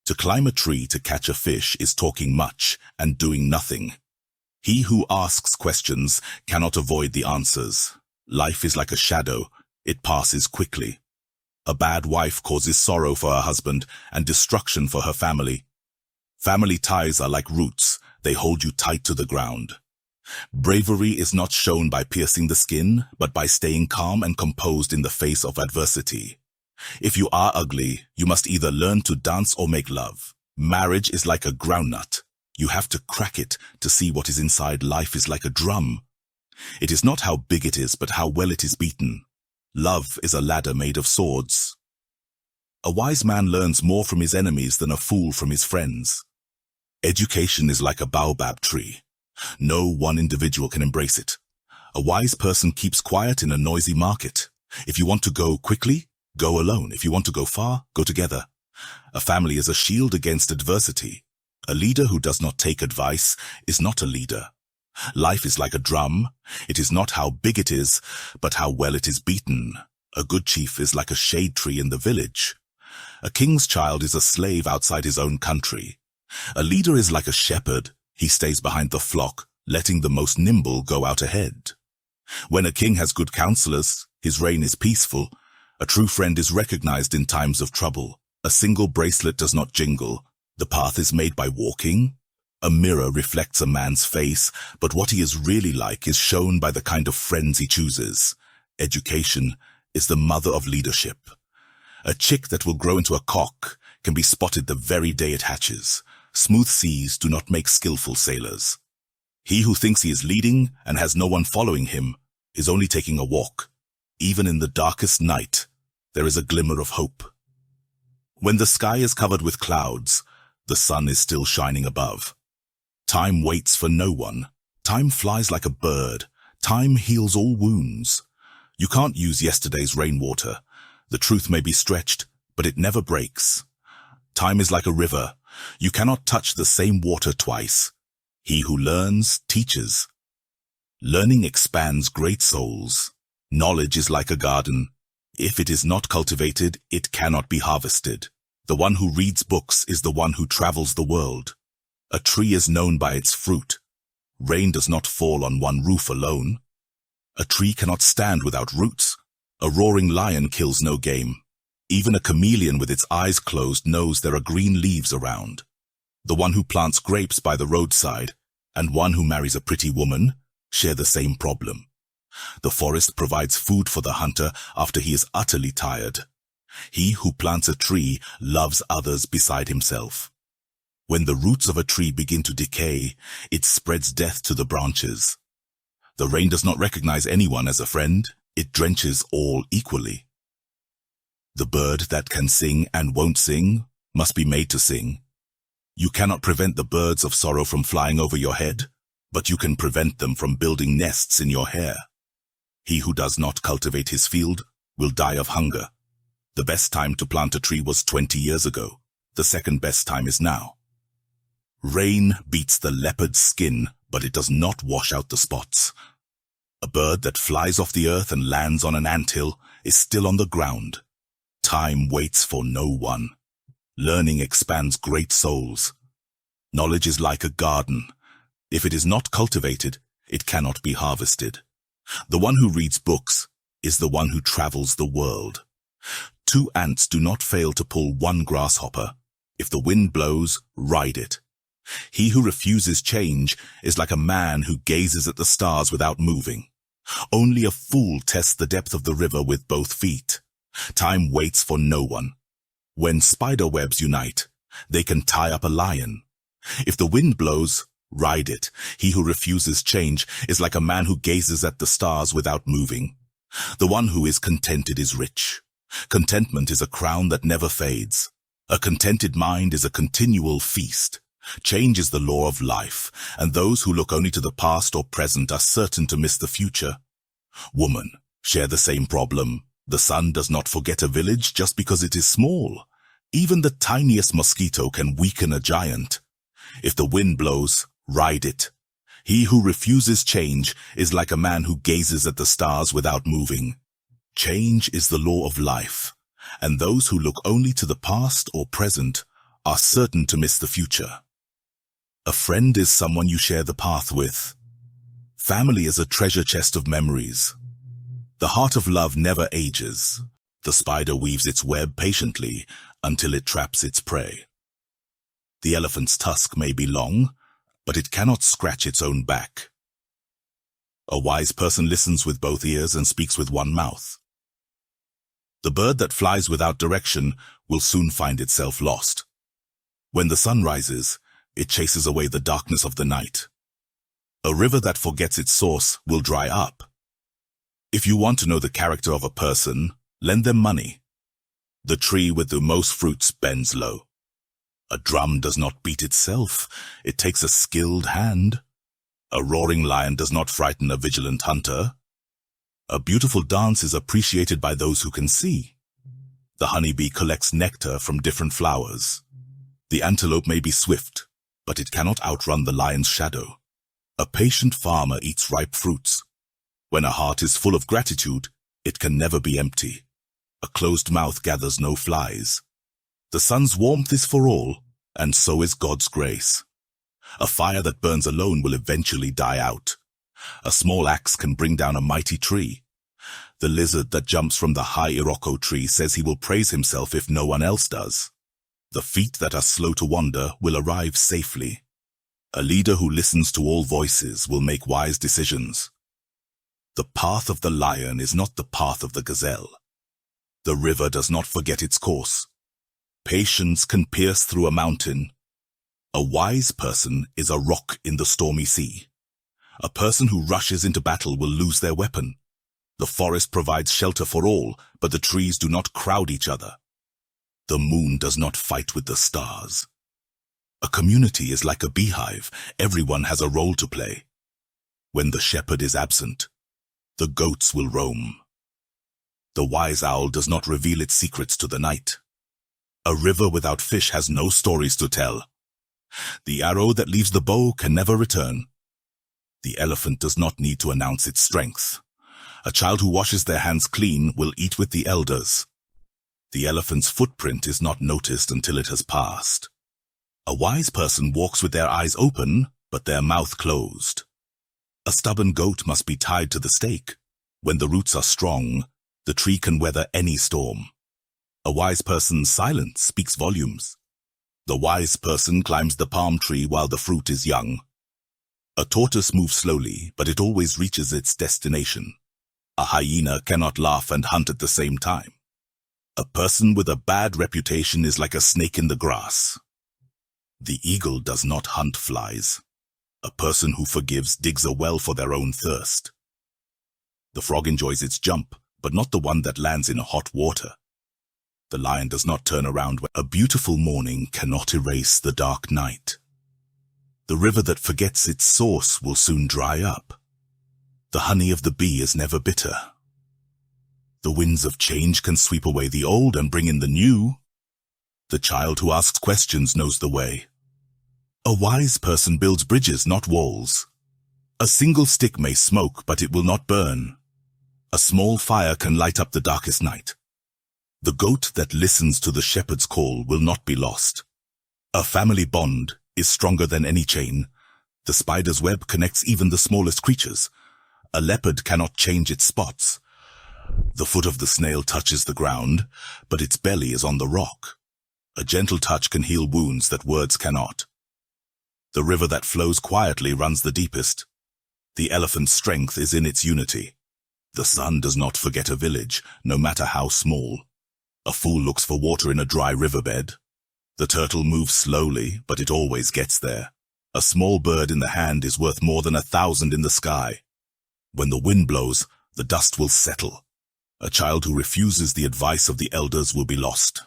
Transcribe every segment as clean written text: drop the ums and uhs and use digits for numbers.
To climb a tree to catch a fish is talking much and doing nothing. He who asks questions cannot avoid the answers. Life is like a shadow, it passes quickly. A bad wife causes sorrow for her husband and destruction for her family. Family ties are like roots, they hold you tight to the ground. Bravery is not shown by piercing the skin, but by staying calm and composed in the face of adversity. If you are ugly, you must either learn to dance or make love. Marriage is like a groundnut. You have to crack it to see what is inside. Life is like a drum. It is not how big it is, but how well it is beaten. Love is a ladder made of swords. A wise man learns more from his enemies than a fool from his friends. Education is like a baobab tree. No one individual can embrace it. A wise person keeps quiet in a noisy market. If you want to go quickly, go alone. If you want to go far, go together. A family is a shield against adversity. A leader who does not take advice is not a leader. Life is like a drum. It is not how big it is, but how well it is beaten. A good chief is like a shade tree in the village. A king's child is a slave outside his own country. A leader is like a shepherd. He stays behind the flock, letting the most nimble go out ahead. When a king has good counselors, his reign is peaceful. A true friend is recognized in times of trouble. A single bracelet does not jingle. The path is made by walking. A mirror reflects a man's face, but what he is really like is shown by the kind of friends he chooses. Education is the mother of leadership. A chick that will grow into a cock can be spotted the very day it hatches. Smooth seas do not make skillful sailors. He who thinks he is leading and has no one following him is only taking a walk. Even in the darkest night, there is a glimmer of hope. When the sky is covered with clouds, the sun is still shining above. Time waits for no one. Time flies like a bird. Time heals all wounds. You can't use yesterday's rainwater. The truth may be stretched, but it never breaks. Time is like a river. You cannot touch the same water twice. He who learns, teaches. Learning expands great souls. Knowledge is like a garden. If it is not cultivated, it cannot be harvested. The one who reads books is the one who travels the world. A tree is known by its fruit. Rain does not fall on one roof alone. A tree cannot stand without roots. A roaring lion kills no game. Even a chameleon with its eyes closed knows there are green leaves around. The one who plants grapes by the roadside and one who marries a pretty woman share the same problem. The forest provides food for the hunter after he is utterly tired. He who plants a tree loves others beside himself. When the roots of a tree begin to decay, it spreads death to the branches. The rain does not recognize anyone as a friend. It drenches all equally. The bird that can sing and won't sing must be made to sing. You cannot prevent the birds of sorrow from flying over your head, but you can prevent them from building nests in your hair. He who does not cultivate his field will die of hunger. The best time to plant a tree was 20 years ago. The second best time is now. Rain beats the leopard's skin, but it does not wash out the spots. A bird that flies off the earth and lands on an anthill is still on the ground. Time waits for no one. Learning expands great souls. Knowledge is like a garden. If it is not cultivated, it cannot be harvested. The one who reads books is the one who travels the world. 2 ants do not fail to pull 1 grasshopper. If the wind blows, ride it. He who refuses change is like a man who gazes at the stars without moving. Only a fool tests the depth of the river with both feet. Time waits for no one. When spider webs unite, they can tie up a lion. If the wind blows, ride it. He who refuses change is like a man who gazes at the stars without moving. The one who is contented is rich. Contentment is a crown that never fades. A contented mind is a continual feast. Change is the law of life, and those who look only to the past or present are certain to miss the future. Woman, share the same problem. The sun does not forget a village just because it is small. Even the tiniest mosquito can weaken a giant. If the wind blows, ride it. He who refuses change is like a man who gazes at the stars without moving. Change is the law of life, and those who look only to the past or present are certain to miss the future. A friend is someone you share the path with. Family is a treasure chest of memories. The heart of love never ages. The spider weaves its web patiently until it traps its prey. The elephant's tusk may be long, but it cannot scratch its own back. A wise person listens with both ears and speaks with one mouth. The bird that flies without direction will soon find itself lost. When the sun rises, it chases away the darkness of the night. A river that forgets its source will dry up. If you want to know the character of a person, lend them money. The tree with the most fruits bends low. A drum does not beat itself, it takes a skilled hand. A roaring lion does not frighten a vigilant hunter. A beautiful dance is appreciated by those who can see. The honeybee collects nectar from different flowers. The antelope may be swift, but it cannot outrun the lion's shadow. A patient farmer eats ripe fruits. When a heart is full of gratitude, it can never be empty. A closed mouth gathers no flies. The sun's warmth is for all, and so is God's grace. A fire that burns alone will eventually die out. A small axe can bring down a mighty tree. The lizard that jumps from the high Iroko tree says he will praise himself if no one else does. The feet that are slow to wander will arrive safely. A leader who listens to all voices will make wise decisions. The path of the lion is not the path of the gazelle. The river does not forget its course. Patience can pierce through a mountain. A wise person is a rock in the stormy sea. A person who rushes into battle will lose their weapon. The forest provides shelter for all, but the trees do not crowd each other. The moon does not fight with the stars. A community is like a beehive. Everyone has a role to play. When the shepherd is absent, the goats will roam. The wise owl does not reveal its secrets to the night. A river without fish has no stories to tell. The arrow that leaves the bow can never return. The elephant does not need to announce its strength. A child who washes their hands clean will eat with the elders. The elephant's footprint is not noticed until it has passed. A wise person walks with their eyes open, but their mouth closed. A stubborn goat must be tied to the stake. When the roots are strong, the tree can weather any storm. A wise person's silence speaks volumes. The wise person climbs the palm tree while the fruit is young. A tortoise moves slowly, but it always reaches its destination. A hyena cannot laugh and hunt at the same time. A person with a bad reputation is like a snake in the grass. The eagle does not hunt flies. A person who forgives digs a well for their own thirst. The frog enjoys its jump, but not the one that lands in hot water. The lion does not turn around when a beautiful morning cannot erase the dark night. The river that forgets its source will soon dry up. The honey of the bee is never bitter. The winds of change can sweep away the old and bring in the new. The child who asks questions knows the way. A wise person builds bridges, not walls. A single stick may smoke, but it will not burn. A small fire can light up the darkest night. The goat that listens to the shepherd's call will not be lost. A family bond is stronger than any chain. The spider's web connects even the smallest creatures. A leopard cannot change its spots. The foot of the snail touches the ground, but its belly is on the rock. A gentle touch can heal wounds that words cannot. The river that flows quietly runs the deepest. The elephant's strength is in its unity. The sun does not forget a village, no matter how small. A fool looks for water in a dry riverbed. The turtle moves slowly, but it always gets there. A small bird in the hand is worth more than 1,000 in the sky. When the wind blows, the dust will settle. A child who refuses the advice of the elders will be lost.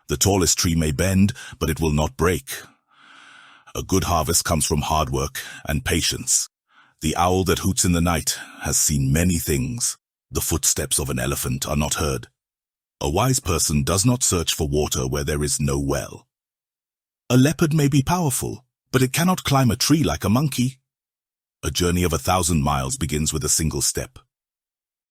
The tallest tree may bend, but it will not break. A good harvest comes from hard work and patience. The owl that hoots in the night has seen many things. The footsteps of an elephant are not heard. A wise person does not search for water where there is no well. A leopard may be powerful, but it cannot climb a tree like a monkey. A journey of 1,000 miles begins with a single step.